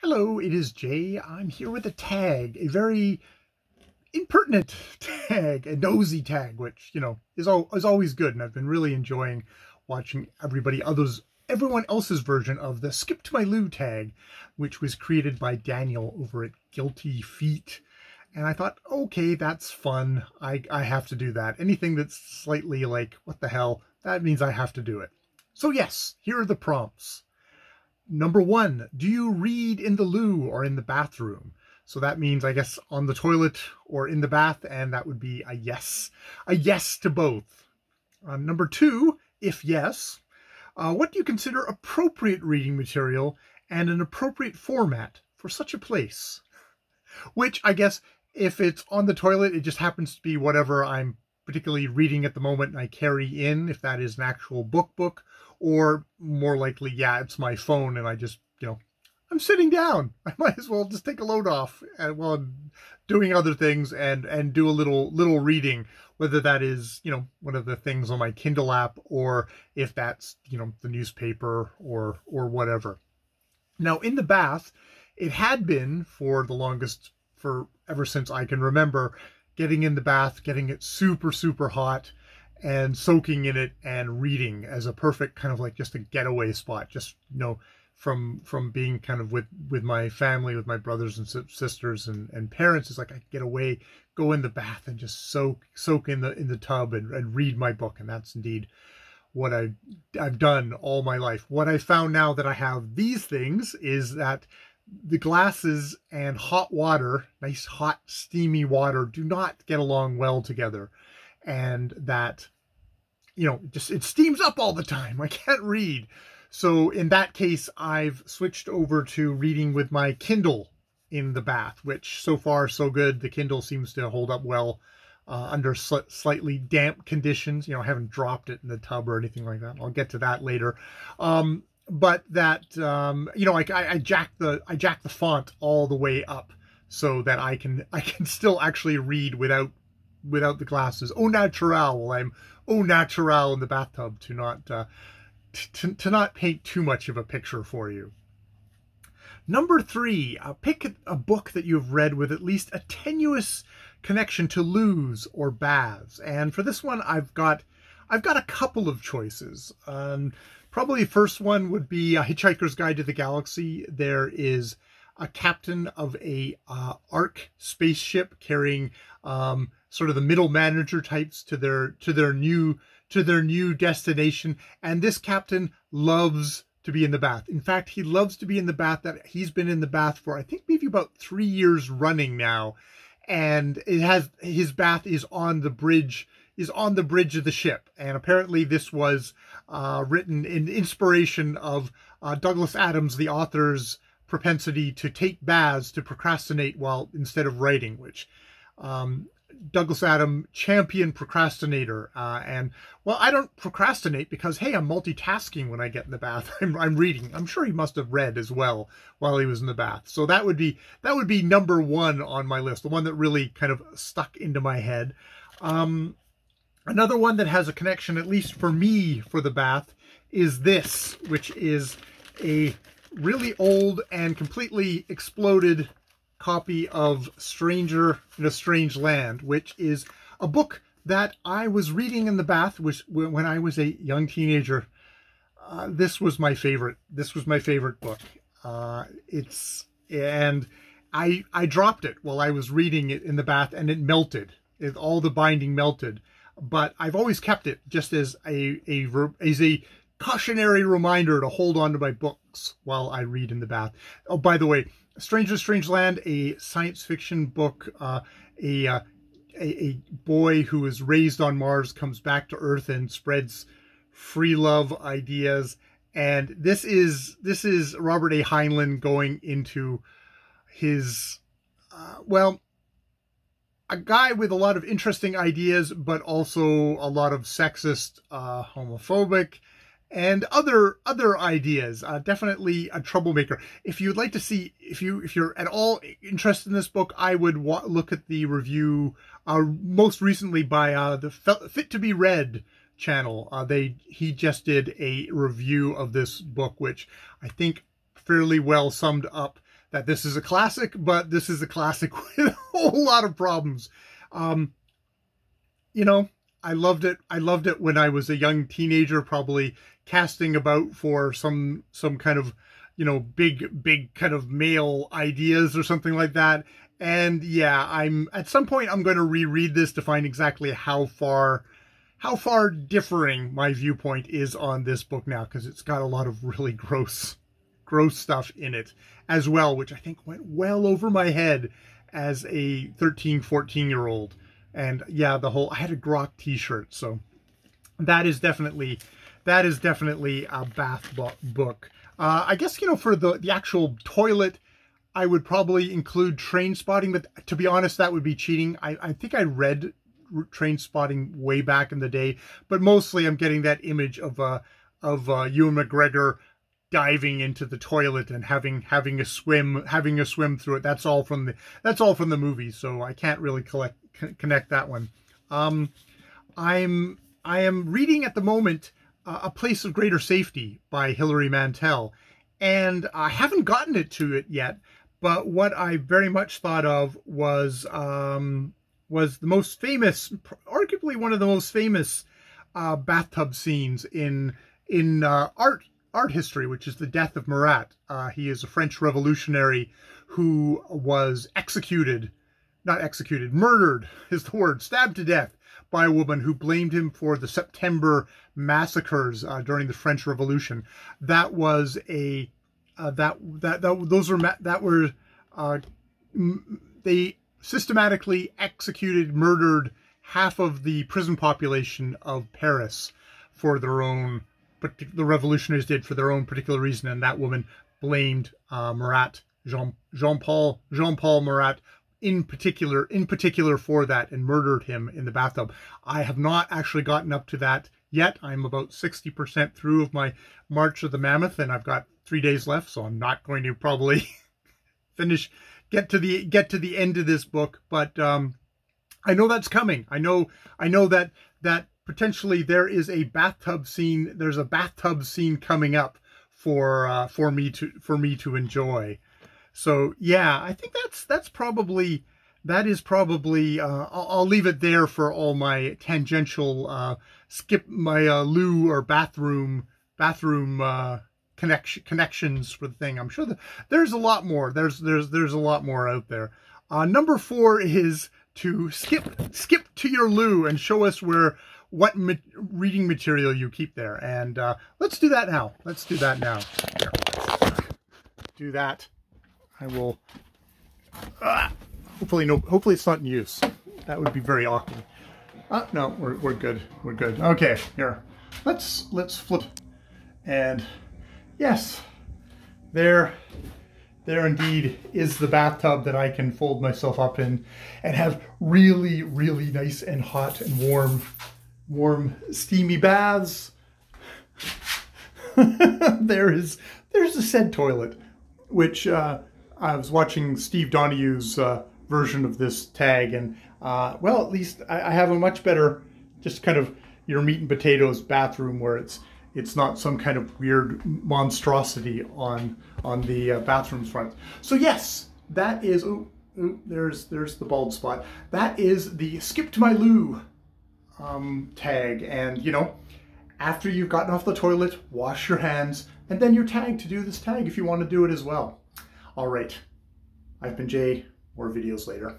Hello, it is Jay. I'm here with a tag, a very impertinent tag, a nosy tag, which, is always good. And I've been really enjoying watching everyone else's version of the Skip to My Loo tag, which was created by Daniel over at Guilty Feet. And I thought, okay, that's fun. I have to do that. Anything that's slightly like, what the hell, that means I have to do it. So yes, here are the prompts. Number 1, do you read in the loo or in the bathroom? So that means, I guess, on the toilet or in the bath, and that would be a yes. A yes to both. Number 2, if yes, what do you consider appropriate reading material and an appropriate format for such a place? Which, I guess, if it's on the toilet, it just happens to be whatever I'm particularly reading at the moment and I carry in, if that is an actual book, or more likely, yeah, it's my phone and I just, I'm sitting down. I might as well just take a load off while I'm doing other things and do a little reading, whether that is, one of the things on my Kindle app, or if that's, the newspaper or whatever. Now, in the bath, it had been for the longest, for ever since I can remember, getting in the bath, getting it super, super hot and soaking in it and reading as a perfect kind of like just a getaway spot. Just, from being kind of with my family, with my brothers and sisters and parents, it's like I get away, go in the bath and just soak in the tub and read my book. And that's indeed what I've done all my life. What I found now that I have these things is that the glasses and hot water, nice hot steamy water, do not get along well together. And that, it steams up all the time. I can't read. So in that case, I've switched over to reading with my Kindle in the bath, which so far so good. The Kindle seems to hold up well under slightly damp conditions. I haven't dropped it in the tub or anything like that. I'll get to that later. But that, I jack the font all the way up so that I can still actually read without the glasses. Au naturel, while I'm au naturel in the bathtub, to not paint too much of a picture for you. Number 3, pick a book that you've read with at least a tenuous connection to loos or baths. And for this one, I've got a couple of choices. Probably the first one would be A Hitchhiker's Guide to the Galaxy. There is a captain of a Ark spaceship carrying sort of the middle manager types to their new destination, and this captain loves to be in the bath. In fact, he loves to be in the bath. That he's been in the bath for, I think, maybe about 3 years running now, and his bath is on the bridge of the ship. And apparently this was written in inspiration of Douglas Adams, the author's propensity to take baths to procrastinate instead of writing, which Douglas Adams, champion procrastinator. And well, I don't procrastinate because, hey, I'm multitasking when I get in the bath. I'm reading. I'm sure he must have read as well while he was in the bath. So that would be number 1 on my list, the one that really kind of stuck into my head. Another one that has a connection, at least for me, for the bath, is this, which is a really old and completely exploded copy of Stranger in a Strange Land, which is a book that I was reading in the bath when I was a young teenager. This was my favorite. This was my favorite book. And I dropped it while I was reading it in the bath, and it melted. All the binding melted. But I've always kept it just as a cautionary reminder to hold on to my books while I read in the bath. Oh, by the way, Stranger Strange Land, a science fiction book. A boy who is raised on Mars comes back to Earth and spreads free love ideas. And this is Robert A. Heinlein going into his, a guy with a lot of interesting ideas, but also a lot of sexist, homophobic, and other ideas. Definitely a troublemaker. If you'd like to see, if you're at all interested in this book, I would look at the review most recently by the Fit to Be Read channel. He just did a review of this book, which I think fairly well summed up that this is a classic, but this is a classic with a whole lot of problems. You know, I loved it. I loved it when I was a young teenager, probably casting about for some kind of, you know, big kind of male ideas or something like that. And yeah, at some point I'm going to reread this to find exactly how far differing my viewpoint is on this book now, because it's got a lot of really gross stuff in it as well, which I think went well over my head as a 13, 14-year-old. And yeah, I had a Grok t-shirt, so that is definitely a bath book. I guess, you know, for the actual toilet, I would probably include Train Spotting, but to be honest, that would be cheating. I think I read Train Spotting way back in the day, but mostly I'm getting that image of Ewan McGregor diving into the toilet and having a swim through it. That's all from the movie, so I can't really connect that one. I am reading at the moment A Place of Greater Safety by Hilary Mantel, and I haven't gotten to it yet, but what I very much thought of was the most famous, arguably one of the most famous bathtub scenes in art history, which is the death of Marat. He is a French revolutionary who was murdered is the word, stabbed to death by a woman who blamed him for the September massacres during the French Revolution. That was they systematically murdered half of the prison population of Paris for their own, the revolutionaries did for their own particular reason, and that woman blamed Marat, Jean-Paul Marat, in particular for that, and murdered him in the bathtub. I have not actually gotten up to that yet. I'm about 60% through of my March of the Mammoth, and I've got 3 days left, so I'm not going to probably get to the end of this book. But I know that's coming. I know that potentially there is a bathtub scene. There's a bathtub scene coming up for me to enjoy. So yeah, I think that is probably I'll leave it there for all my tangential skip my loo or bathroom connections for the thing. I'm sure that there's a lot more. There's a lot more out there. Number 4 is to skip to your loo and show us what reading material you keep there. And let's do that now. Here. Do that. I will. Hopefully it's not in use. That would be very awkward. No, we're good. We're good. Okay, here. Let's flip. And yes, there indeed is the bathtub that I can fold myself up in and have really, really nice and hot and warm steamy baths. There's the said toilet, which I was watching Steve Donahue's version of this tag, and well, at least I have a much better, just kind of your meat and potatoes bathroom, where it's not some kind of weird monstrosity on the bathroom's front. So yes, that is, there's the bald spot. That is the skip to my loo tag. And you know, after you've gotten off the toilet, wash your hands, and then you're tagged to do this tag if you want to do it as well. All right, I've been Jay. More videos later.